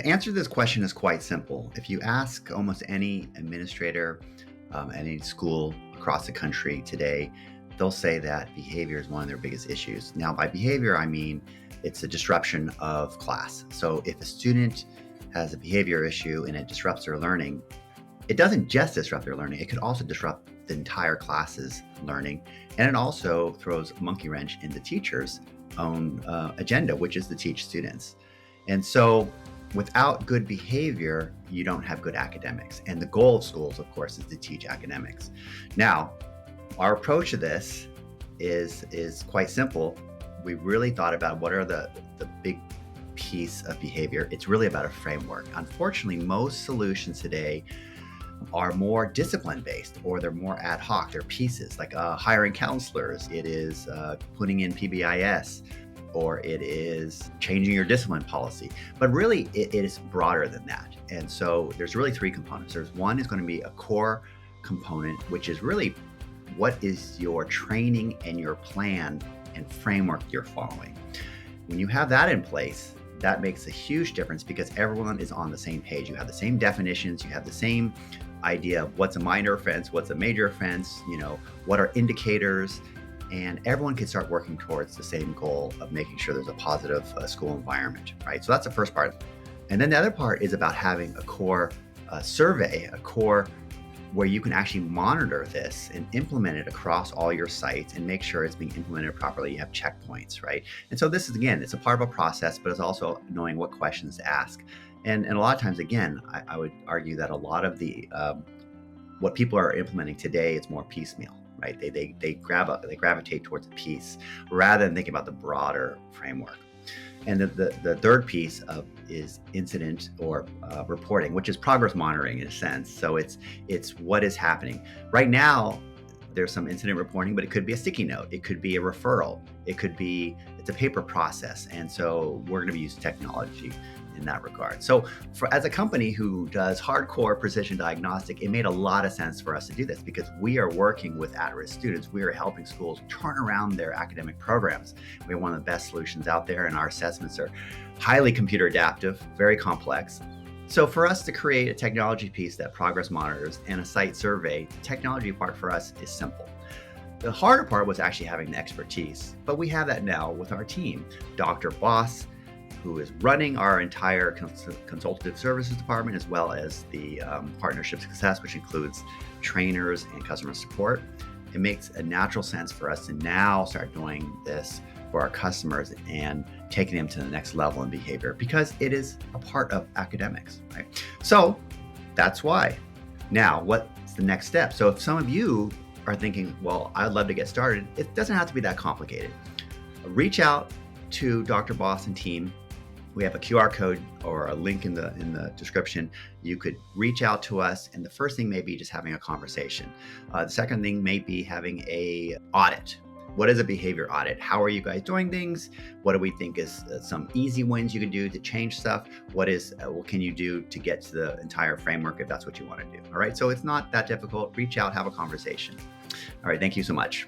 The answer to this question is quite simple. If you ask almost any administrator, any school across the country today, they'll say that behavior is one of their biggest issues. Now, by behavior, I mean it's a disruption of class. So if a student has a behavior issue and it disrupts their learning, it doesn't just disrupt their learning, it could also disrupt the entire class's learning. And it also throws a monkey wrench in the teacher's own agenda, which is to teach students. And so without good behavior, you don't have good academics. And the goal of schools, of course, is to teach academics. Now, our approach to this is quite simple. We really thought about what are the big piece of behavior. It's really about a framework. Unfortunately, most solutions today are more discipline-based, or they're more ad hoc. They're pieces like hiring counselors. It is putting in PBIS, or it is changing your discipline policy. But really, it is broader than that. And so there's really three components. There's one is going to be a core component, which is really what is your training and your plan and framework you're following. When you have that in place, that makes a huge difference because everyone is on the same page. You have the same definitions, you have the same idea of what's a minor offense, what's a major offense, what are indicators, and everyone can start working towards the same goal of making sure there's a positive school environment, right? So that's the first part. And then the other part is about having a core survey, a core where you can actually monitor this and implement it across all your sites and make sure it's being implemented properly. You have checkpoints, right? And so this is, again, it's a part of a process, but it's also knowing what questions to ask. And a lot of times, again, I would argue that a lot of the what people are implementing today is more piecemeal, right? They gravitate towards a piece rather than thinking about the broader framework. And the third piece is incident or reporting, which is progress monitoring in a sense. So it's what is happening right now. There's some incident reporting, but it could be a sticky note. It could be a referral. It's a paper process. And so we're going to be using technology in that regard. So as a company who does hardcore precision diagnostic, it made a lot of sense for us to do this because we are working with at-risk students. We are helping schools turn around their academic programs. We have one of the best solutions out there, and our assessments are highly computer adaptive, very complex. So for us to create a technology piece that progress monitors and a site survey, the technology part for us is simple. The harder part was actually having the expertise, but we have that now with our team. Dr. Boss, who is running our entire consultative services department, as well as the partnership success, which includes trainers and customer support. It makes a natural sense for us to now start doing this for our customers and taking them to the next level in behavior because it is a part of academics, right? So that's why. Now, what's the next step? So if some of you are thinking, well, I'd love to get started, it doesn't have to be that complicated. Reach out to Dr. Boss and team. We have a QR code or a link in the description. You could reach out to us, and the first thing may be just having a conversation. The second thing may be having a audit. What is a behavior audit? How are you guys doing things? What do we think is some easy wins you can do to change stuff? What can you do to get to the entire framework if that's what you want to do? All right, so it's not that difficult. Reach out, have a conversation. All right, thank you so much.